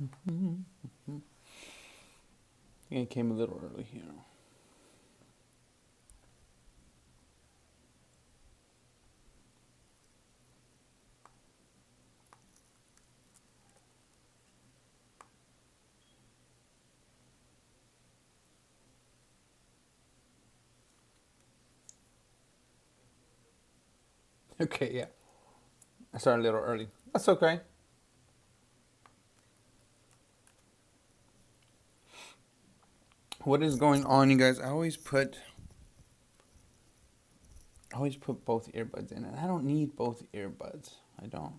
I think I came a little early here. Okay, yeah. I started a little early. That's okay. What is going on, you guys? I always put both earbuds in, and I don't need both earbuds. I don't.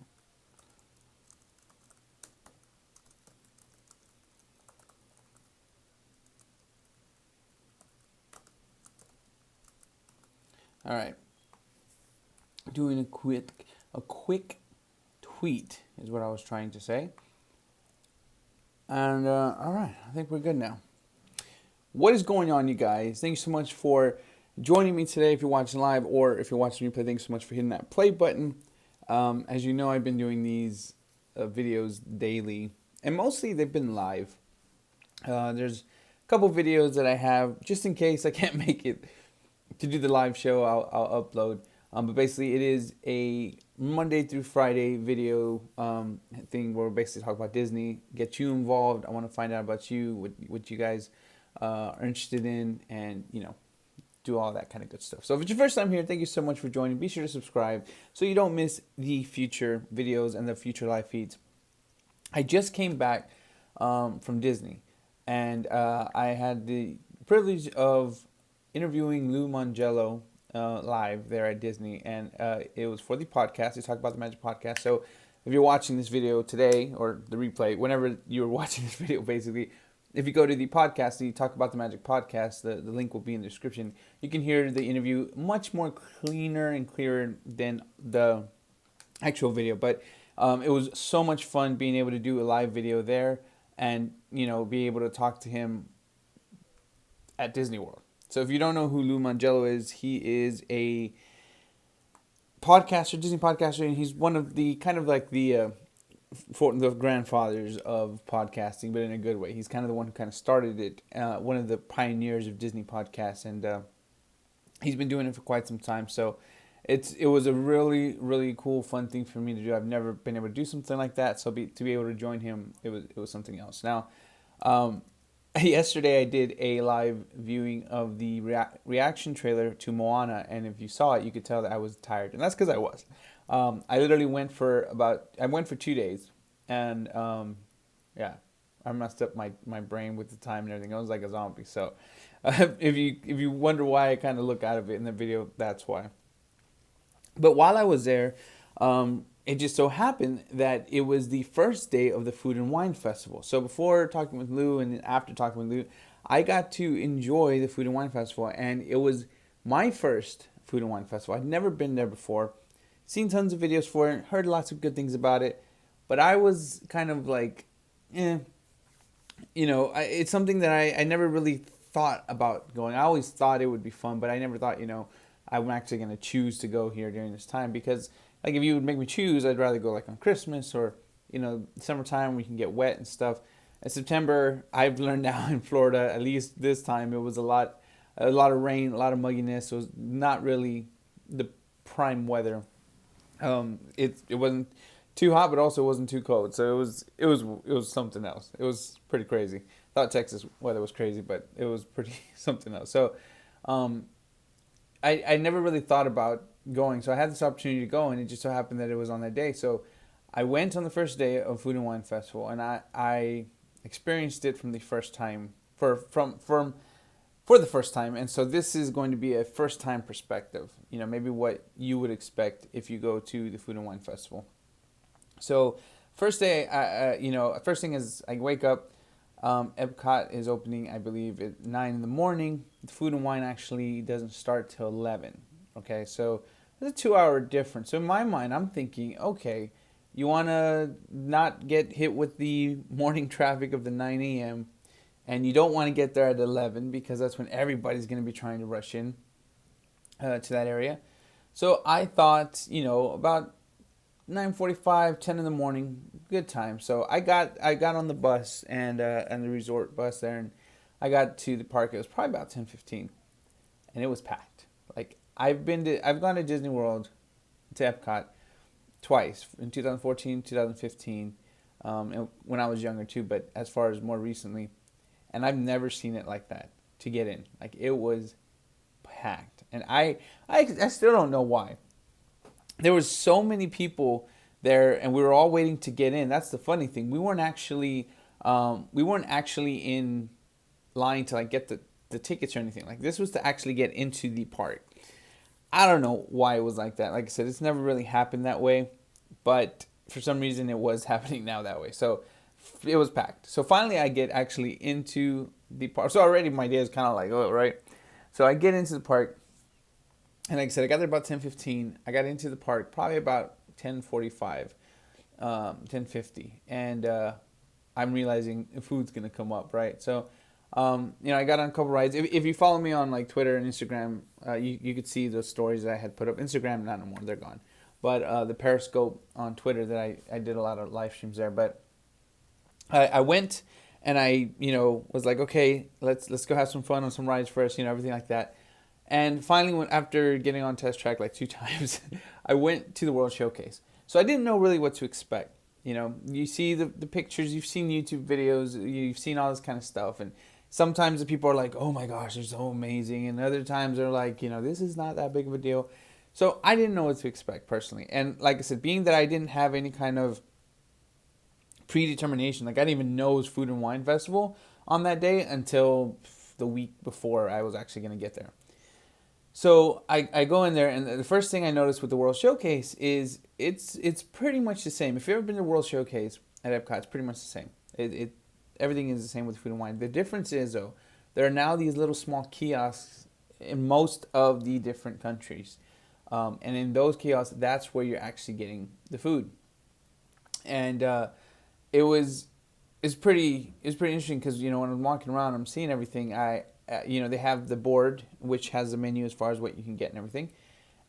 All right. Doing a quick tweet is what I was trying to say. And all right, I think we're good now. What is going on, you guys? Thank you so much for joining me today. If you're watching live or if you're watching replay, thanks so much for hitting that play button. As you know, I've been doing these videos daily, and mostly they've been live. There's a couple videos that I have just in case I can't make it to do the live show. I'll upload. But basically, it is a Monday through Friday video thing where we basically talk about Disney, get you involved. I want to find out about you, what you guys are interested in, and do all that kind of good stuff. So if it's your first time here, thank you so much for joining. Be sure to subscribe so you don't miss the future videos and the future live feeds. I just came back from Disney, and I had the privilege of interviewing Lou Mangello live there at Disney, and it was for the podcast. We talked about the Magic Podcast. So if you're watching this video today, or the replay, whenever you're watching this video, basically, if you go to the podcast and you talk about the Magic Podcast, the link will be in the description. You can hear the interview much more cleaner and clearer than the actual video. But it was so much fun being able to do a live video there and, be able to talk to him at Disney World. So if you don't know who Lou Mangello is, he is a podcaster, Disney podcaster, and he's one of the kind of like the grandfathers of podcasting, but in a good way. He's kind of the one who kind of started it, one of the pioneers of Disney podcasts, and he's been doing it for quite some time. So it was a really, really cool, fun thing for me to do. I've never been able to do something like that, so to be able to join him, it was something else. Now, yesterday I did a live viewing of the reaction trailer to Moana, and if you saw it, you could tell that I was tired, and that's because I was. I literally went for 2 days, and yeah, I messed up my brain with the time and everything. I was like a zombie. So if you wonder why I kind of look out of it in the video, that's why. But while I was there, it just so happened that it was the first day of the Food and Wine Festival. So before talking with Lou and after talking with Lou, I got to enjoy the Food and Wine Festival, and it was my first Food and Wine Festival. I'd never been there before, seen tons of videos for it, heard lots of good things about it, but I was kind of like, it's something that I never really thought about going. I always thought it would be fun, but I never thought, I'm actually going to choose to go here during this time, because like if you would make me choose, I'd rather go like on Christmas or summertime where you can get wet and stuff. In September, I've learned now in Florida, at least this time, it was a lot of rain, a lot of mugginess. It was not really the prime weather. It wasn't too hot, but also wasn't too cold. So it was something else. It was pretty crazy. Thought Texas weather was crazy, but it was pretty something else. So I never really thought about going. So I had this opportunity to go, and it just so happened that it was on that day. So I went on the first day of Food and Wine Festival, and I experienced it from the first time for the first time. And so this is going to be a first time perspective. Maybe what you would expect if you go to the Food and Wine Festival. So first day, first thing is I wake up. Epcot is opening, I believe, at 9 in the morning. The Food and Wine actually doesn't start till 11. Okay, so there's a 2-hour difference. So in my mind, I'm thinking, okay, you want to not get hit with the morning traffic of the 9 a.m., and you don't want to get there at 11 because that's when everybody's going to be trying to rush in to that area. So I thought, about 9:45, 10 in the morning, good time. So I got on the bus and the resort bus there, and I got to the park. It was probably about 10:15, and it was packed. Like I've gone to Disney World, to Epcot twice in 2014, 2015, and when I was younger too. But as far as more recently, and I've never seen it like that to get in. Like it was packed, and I still don't know why. There was so many people there, and we were all waiting to get in. That's the funny thing. We weren't actually in line to like get the tickets or anything. Like this was to actually get into the park. I don't know why it was like that. Like I said, it's never really happened that way, but for some reason it was happening now that way. So it was packed. So finally I get actually into the park. So already my day is kind of like, oh, right. So I get into the park, and like I said, I got there about 10:15. I got into the park probably about 10:45, 10:50, and I'm realizing food's gonna come up, right? So, I got on a couple rides. If you follow me on like Twitter and Instagram, you could see those stories that I had put up. Instagram, not anymore, they're gone. But the Periscope on Twitter, that I did a lot of live streams there. But I went, and I was like, okay, let's go have some fun on some rides first, everything like that. And finally, after getting on test track like 2 times, I went to the World Showcase. So I didn't know really what to expect. You see the pictures, you've seen YouTube videos, you've seen all this kind of stuff. And sometimes the people are like, oh my gosh, they're so amazing. And other times they're like, this is not that big of a deal. So I didn't know what to expect personally. And like I said, being that I didn't have any kind of predetermination, like I didn't even know it was Food and Wine Festival on that day until the week before I was actually going to get there. So I go in there, and the first thing I noticed with the World Showcase is it's pretty much the same. If you've ever been to the World Showcase at Epcot, it's pretty much the same. Everything is the same with Food and Wine. The difference is, though, there are now these little small kiosks in most of the different countries. And in those kiosks, that's where you're actually getting the food. And it's pretty interesting because, when I'm walking around, I'm seeing everything. They have the board, which has the menu as far as what you can get and everything.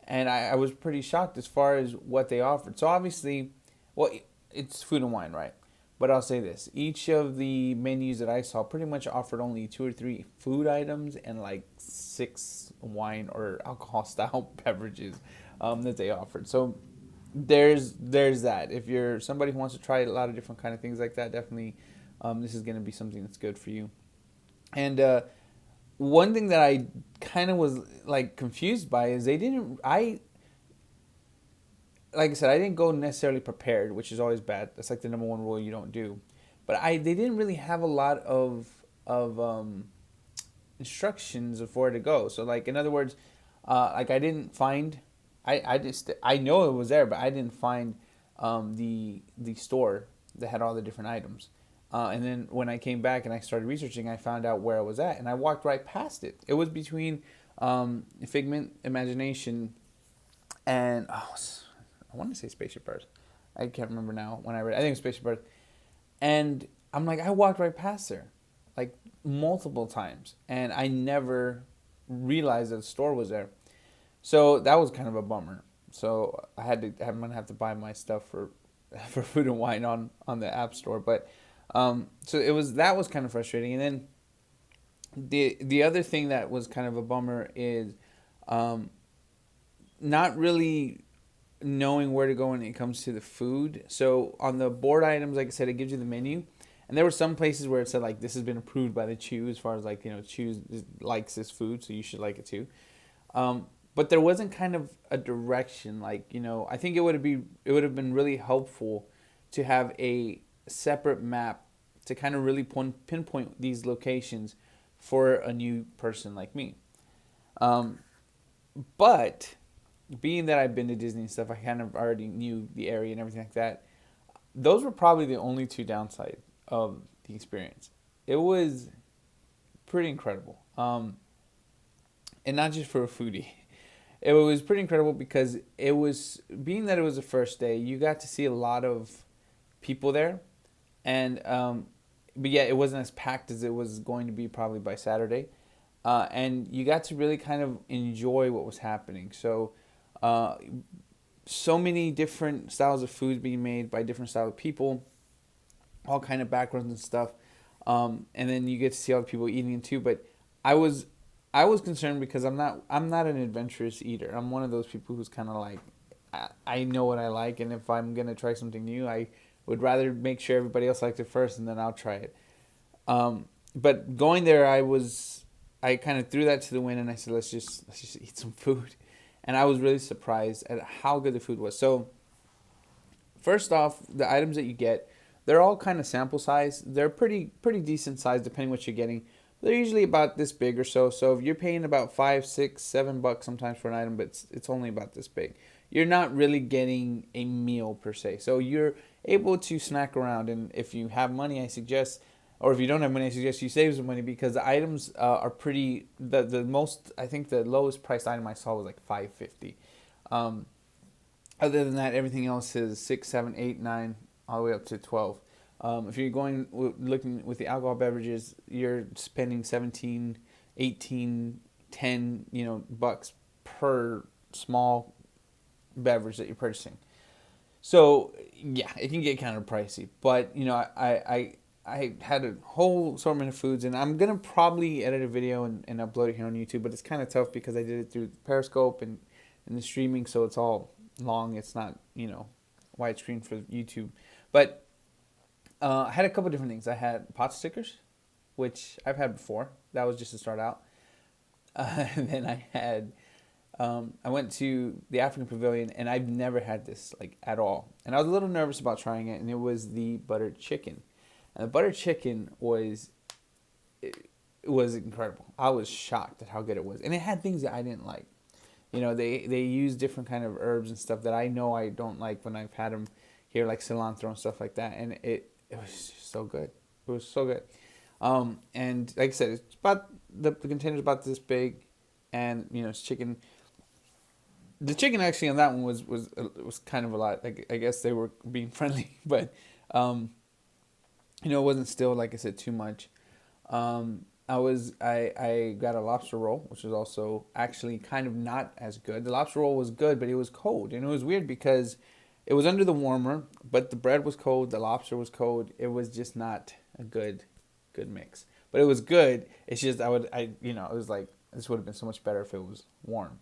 And I was pretty shocked as far as what they offered. So obviously, well, it's Food and Wine, right? But I'll say this. Each of the menus that I saw pretty much offered only 2 or 3 food items and like 6 wine or alcohol style beverages that they offered. So there's that. If you're somebody who wants to try a lot of different kind of things like that, definitely this is going to be something that's good for you. And one thing that I kind of was like confused by is like I said, I didn't go necessarily prepared, which is always bad. That's like the number one rule you don't do. But they didn't really have a lot of instructions of where to go. So like in other words, like I didn't find, I know it was there, but I didn't find the store that had all the different items. And then when I came back and I started researching, I found out where I was at, and I walked right past it. It was between Figment Imagination and I want to say Spaceship Earth. I can't remember now when I read it. I think it was Spaceship Earth. And I'm like, I walked right past there, like multiple times, and I never realized that the store was there. So that was kind of a bummer. So I'm gonna have to buy my stuff for Food and Wine on the App Store, but. So that was kind of frustrating. And then the other thing that was kind of a bummer is not really knowing where to go when it comes to the food. So on the board items, like I said, it gives you the menu. And there were some places where it said like this has been approved by the Chew, as far as like, Chew likes this food, so you should like it too. But there wasn't kind of a direction. Like, I think it would have been really helpful to have a separate map to kind of really pinpoint these locations for a new person like me. But being that I've been to Disney and stuff, I kind of already knew the area and everything like that. Those were probably the only 2 downsides of the experience. It was pretty incredible. And not just for a foodie. It was pretty incredible because being that it was the first day, you got to see a lot of people there. And but yeah, it wasn't as packed as it was going to be probably by Saturday, and you got to really kind of enjoy what was happening. So so many different styles of foods being made by different style of people, all kind of backgrounds and stuff. And then you get to see other people eating it too. But I was I was concerned because I'm not an adventurous eater. I'm one of those people who's kind of like I know what I like, and if I'm gonna try something new, I would rather make sure everybody else likes it first, and then I'll try it. But going there, I kind of threw that to the wind, and I said, let's just eat some food, and I was really surprised at how good the food was. So first off, the items that you get, they're all kind of sample size. They're pretty decent size depending what you're getting. They're usually about this big or so. So if you're paying about $5, $6, $7 sometimes for an item, but it's only about this big, you're not really getting a meal per se. So you're able to snack around, and if you have money, I suggest, or if you don't have money, I suggest you save some money because the items are pretty. The most, I think the lowest priced item I saw was like $5.50. Other than that, everything else is 6, 7, 8, 9, all the way up to 12. If you're looking with the alcohol beverages, you're spending 17, 18, 10, bucks per small beverage that you're purchasing. So yeah, it can get kind of pricey. But I had a whole assortment of foods, and I'm gonna probably edit a video and upload it here on YouTube. But it's kind of tough because I did it through Periscope and the streaming, so it's all long. It's not widescreen for YouTube. But I had a couple different things. I had pot stickers, which I've had before. That was just to start out. And then I went to the African Pavilion, and I've never had this like at all. And I was a little nervous about trying it, and it was the buttered chicken. And the buttered chicken it was incredible. I was shocked at how good it was, and it had things that I didn't like. They use different kind of herbs and stuff that I know I don't like when I've had them here, like cilantro and stuff like that. And it was just so good. It was so good. And like I said, it's about the container's about this big, and it's chicken. The chicken actually on that one was kind of a lot. Like I guess they were being friendly, but it wasn't still, like I said, too much. I got a lobster roll, which was also actually kind of not as good. The lobster roll was good, but it was cold, and it was weird because it was under the warmer, but the bread was cold, the lobster was cold. It was just not a good mix. But it was good. It's just it was like this would have been so much better if it was warm.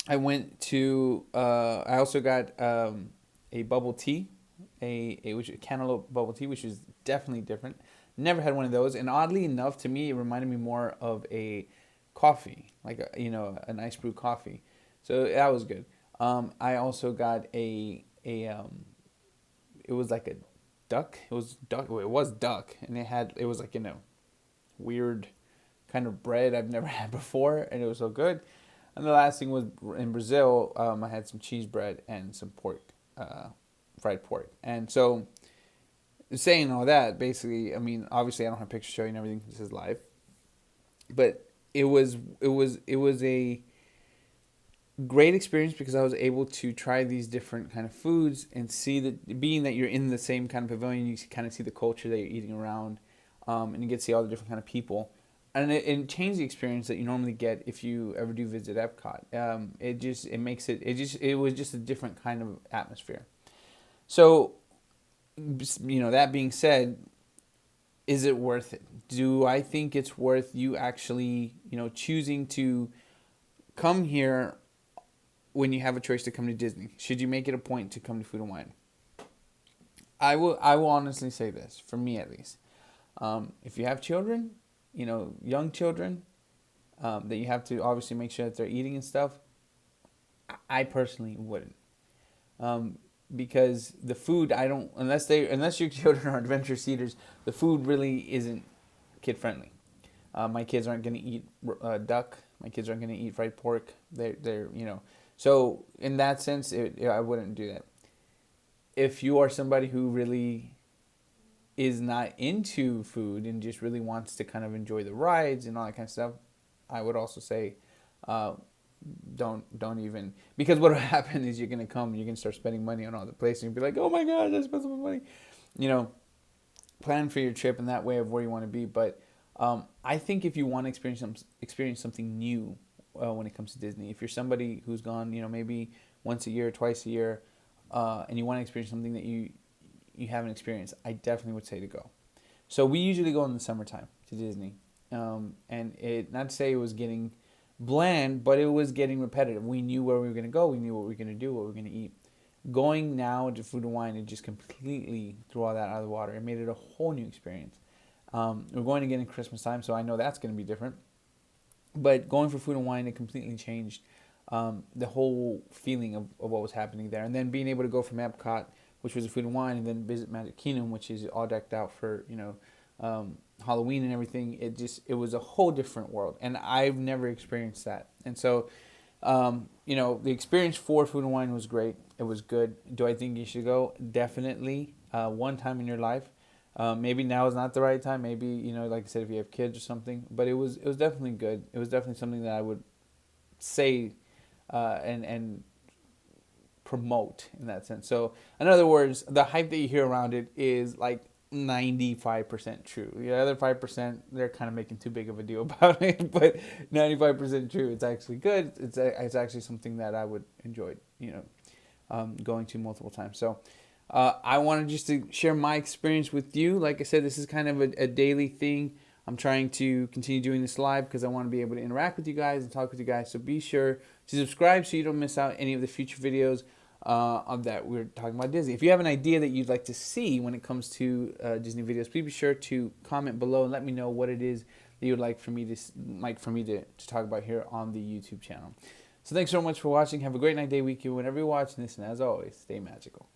I went to I also got a bubble tea, a cantaloupe bubble tea, which is definitely different. Never had one of those, and oddly enough, to me, it reminded me more of a coffee, like an ice brew coffee. So that was good. I also got it was like a duck. It was duck. Well, it was duck, and it was like weird kind of bread I've never had before, and it was so good. And the last thing was in Brazil. I had some cheese bread and some pork, fried pork, and so. Saying all that, basically, I mean, obviously, I don't have pictures showing everything. This is live, but it was a great experience because I was able to try these different kind of foods and see that being that you're in the same kind of pavilion, you kind of see the culture that you're eating around, and you get to see all the different kind of people, and it changed the experience that you normally get if you ever do visit Epcot. It was just a different kind of atmosphere. So. That being said, is it worth it? Do I think it's worth you actually, choosing to come here when you have a choice to come to Disney? Should you make it a point to come to Food and Wine? I will honestly say this, for me at least. If you have children, young children, that you have to obviously make sure that they're eating and stuff, I personally wouldn't. Because the food, unless your children are adventurous eaters, the food really isn't kid friendly. My kids aren't going to eat duck. My kids aren't going to eat fried pork. They're so in that sense, I wouldn't do that. If you are somebody who really is not into food and just really wants to kind of enjoy the rides and all that kind of stuff, I would also say, don't even, because what will happen is you're gonna start spending money on all the places and you'll be like, oh my god, I spent so much money. Plan for your trip in that way of where you want to be. But I think if you want to experience something new, when it comes to Disney. If you're somebody who's gone, maybe once a year, twice a year, and you want to experience something that you haven't experienced, I definitely would say to go. So we usually go in the summertime to Disney, and it, not to say it was getting bland, but it was getting repetitive. We knew where we were going to go, we knew what we were going to do, what we were going to eat. Going now to Food and Wine, it just completely threw all that out of the water. It made it a whole new experience. We're going again in Christmas time, so I know that's going to be different. But going for Food and Wine, it completely changed the whole feeling of what was happening there. And then being able to go from Epcot, which was a Food and Wine, and then visit Magic Kingdom, which is all decked out for Halloween and everything. It was a whole different world, and I've never experienced that. And so, the experience for Food and Wine was great. It was good. Do I think you should go? Definitely. One time in your life. Maybe now is not the right time. Maybe, like I said, if you have kids or something. But it was definitely good. It was definitely something that I would say and promote in that sense. So, in other words, the hype that you hear around it is like 95% true. The other 5%, they're kind of making too big of a deal about it. But 95% true. It's actually good. It's actually something that I would enjoy, going to multiple times. So I wanted just to share my experience with you. Like I said, this is kind of a daily thing. I'm trying to continue doing this live because I want to be able to interact with you guys and talk with you guys. So be sure to subscribe so you don't miss out any of the future videos of that we're talking about Disney. If you have an idea that you'd like to see when it comes to Disney videos, please be sure to comment below and let me know what it is that you'd like for me to talk about here on the YouTube channel. So thanks so much for watching. Have a great night, day, weekend, whenever you're watching this. And as always, stay magical.